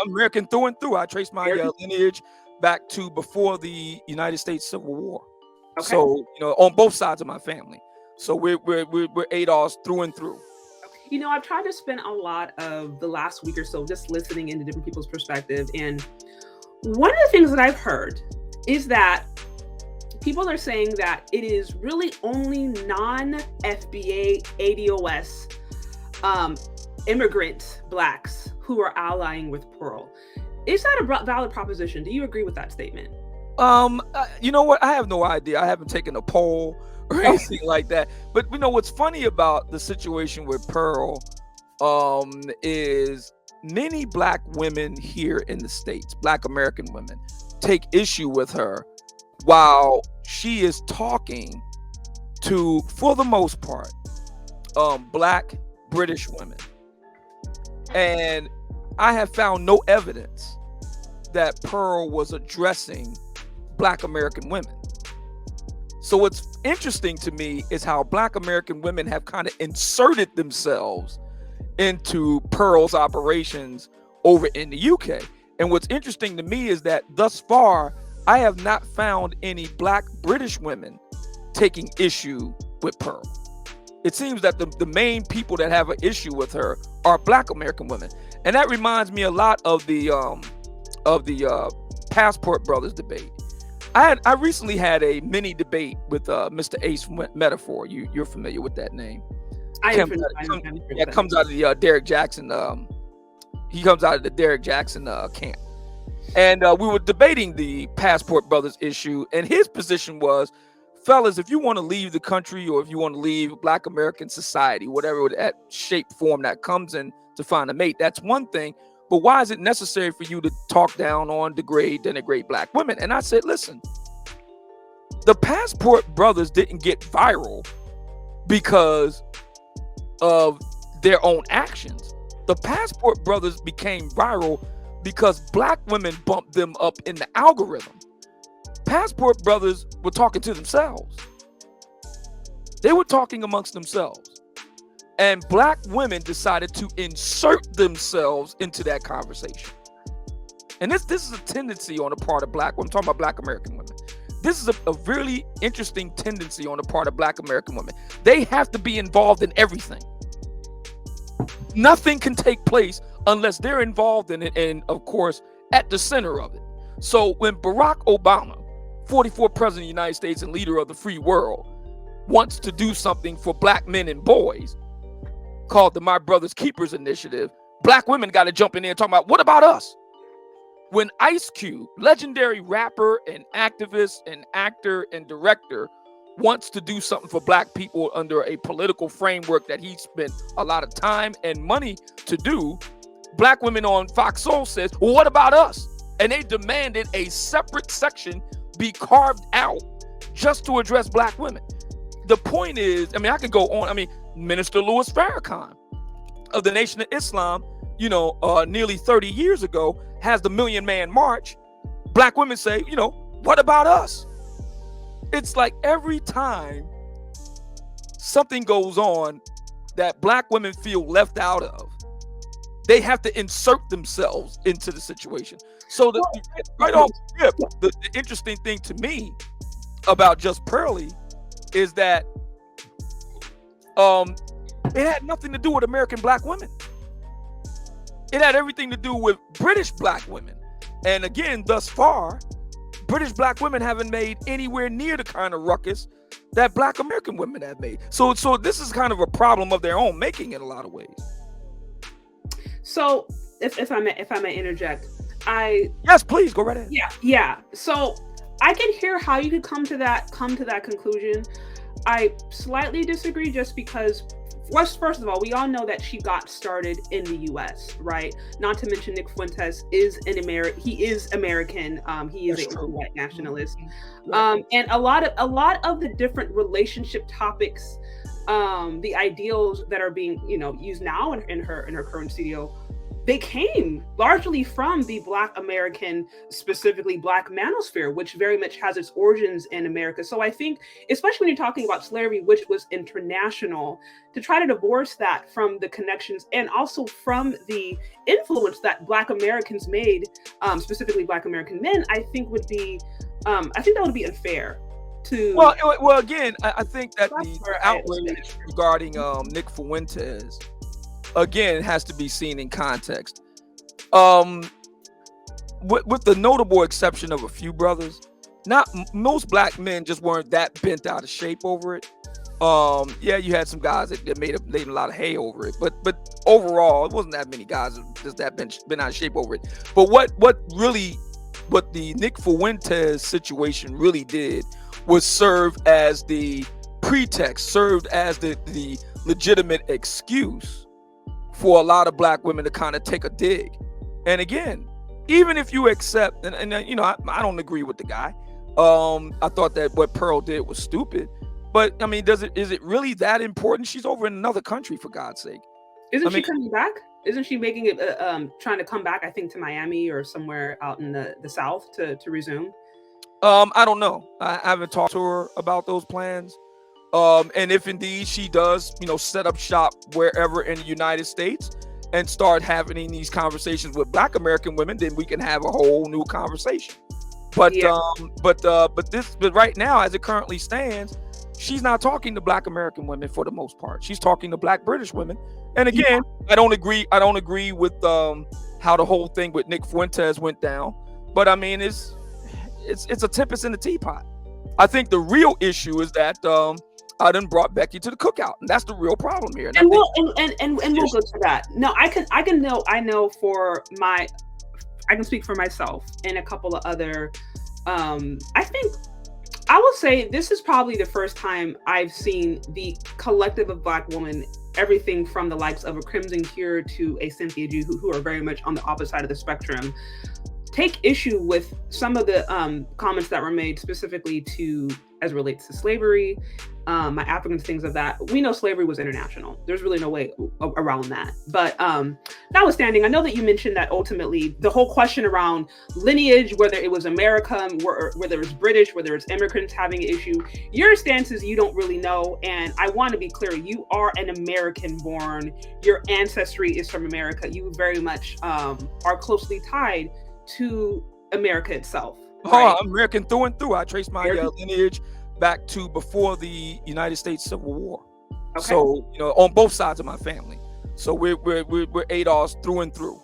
I'm American through and through. I trace my lineage back to before the United States Civil War. Okay. So, on both sides of my family. So we're ADOS through and through. I've tried to spend a lot of the last week or so just listening into different people's perspective. And one of the things that I've heard is that people are saying that it is really only non-FBA ADOS immigrant Blacks who are allying with Pearl. Is that a valid proposition? Do you agree with that statement? You know what? I have no idea. I haven't taken a poll or anything like that. But what's funny about the situation with Pearl is many Black women here in the States, Black American women, take issue with her while she is talking to, for the most part, Black British women. And I have found no evidence that Pearl was addressing Black American women. So what's interesting to me is how Black American women have kind of inserted themselves into Pearl's operations over in the UK. And what's interesting to me is that thus far, I have not found any Black British women taking issue with Pearl. It seems that the main people that have an issue with her are Black American women. And that reminds me a lot of the Passport Brothers debate. I recently had a mini debate with Mr. Ace Metaphor. You're familiar with that name? Comes out of the Derek Jackson. He comes out of the Derek Jackson camp, and we were debating the Passport Brothers issue. And his position was, fellas, if you want to leave the country or if you want to leave Black American society, whatever that shape form that comes in to find a mate, that's one thing. But why is it necessary for you to talk down on, denigrate Black women? And I said, listen, the Passport Brothers didn't get viral because of their own actions. The Passport Brothers became viral because Black women bumped them up in the algorithm. Passport Brothers were talking to themselves. They were talking amongst themselves. And Black women decided to insert themselves into that conversation. And this is a tendency on the part of Black women. I'm talking about Black American women. This is a really interesting tendency on the part of Black American women. They have to be involved in everything. Nothing can take place unless they're involved in it, and of course, at the center of it. So when Barack Obama, 44th president of the United States and leader of the free world, wants to do something for Black men and boys, called the My Brother's Keepers Initiative, Black women got to jump in there and talk about, what about us? When Ice Cube, legendary rapper and activist and actor and director, wants to do something for Black people under a political framework that he spent a lot of time and money to do, Black women on Fox Soul says, well, what about us? And they demanded a separate section be carved out just to address Black women. The point is, I could go on. Minister Louis Farrakhan of the Nation of Islam, nearly 30 years ago, has the Million Man March. Black women say, what about us? It's like every time something goes on that Black women feel left out of, they have to insert themselves into the situation. So right off the rip, the interesting thing to me about Just Pearly is that it had nothing to do with American Black women. It had everything to do with British Black women. And again, thus far, British Black women haven't made anywhere near the kind of ruckus that Black American women have made. So this is kind of a problem of their own making in a lot of ways. So if I may interject, yes, please go right ahead. Yeah. So I can hear how you could come to that conclusion. I slightly disagree, just because first of all, we all know that she got started in the U.S., right? Not to mention Nick Fuentes is he is American. He is a white nationalist. And a lot of the different relationship topics, the ideals that are being used now in her current studio they came largely from the Black American, specifically Black manosphere, which very much has its origins in America. So I think, especially when you're talking about slavery, which was international, to try to divorce that from the connections and also from the influence that Black Americans made, specifically Black American men, I think would be, I think that would be unfair. Well, again, I think that the outrage regarding Nick Fuentes, again, has to be seen in context. With the notable exception of a few brothers, not most Black men just weren't that bent out of shape over it. Yeah, you had some guys that made a lot of hay over it, but overall, it wasn't that many guys just that been out of shape over it. But what the Nick Fuentes situation really did was serve as the pretext, served as the legitimate excuse for a lot of Black women to kind of take a dig. And again, even if you accept, and you know, I don't agree with the guy. I thought that what Pearl did was stupid. But I mean, is it really that important? She's over in another country, for God's sake. Isn't she coming back? Isn't she making it trying to come back, I think, to Miami or somewhere out in the South to resume? I don't know. I haven't talked to her about those plans. And if indeed she does, you know, set up shop wherever in the United States and start having these conversations with Black American women, then we can have a whole new conversation. But Yeah. but right now, as it currently stands, she's not talking to Black American women for the most part. She's talking to Black British women. And again, I don't agree with how the whole thing with Nick Fuentes went down. But I mean, it's a tempest in the teapot. I think the real issue is that I done brought Becky to the cookout, and that's the real problem here. And we'll go to that. No, I can speak for myself and a couple of other. I think I will say this is probably the first time I've seen the collective of Black women, everything from the likes of a Crimson Cure to a Cynthia Ju, who are very much on the opposite side of the spectrum, take issue with some of the comments that were made specifically to as it relates to slavery, my Africans, things of that. We know slavery was international. There's really no way around that. But notwithstanding, I know that you mentioned that ultimately the whole question around lineage, whether it was America, whether it's British, whether it's immigrants having an issue, your stance is you don't really know. And I want to be clear, you are an American born. Your ancestry is from America. You very much are closely tied to America itself. Right? Oh, I'm American through and through. I trace my lineage back to before the United States Civil War. Okay. So, you know, on both sides of my family. So we're ADOS through and through.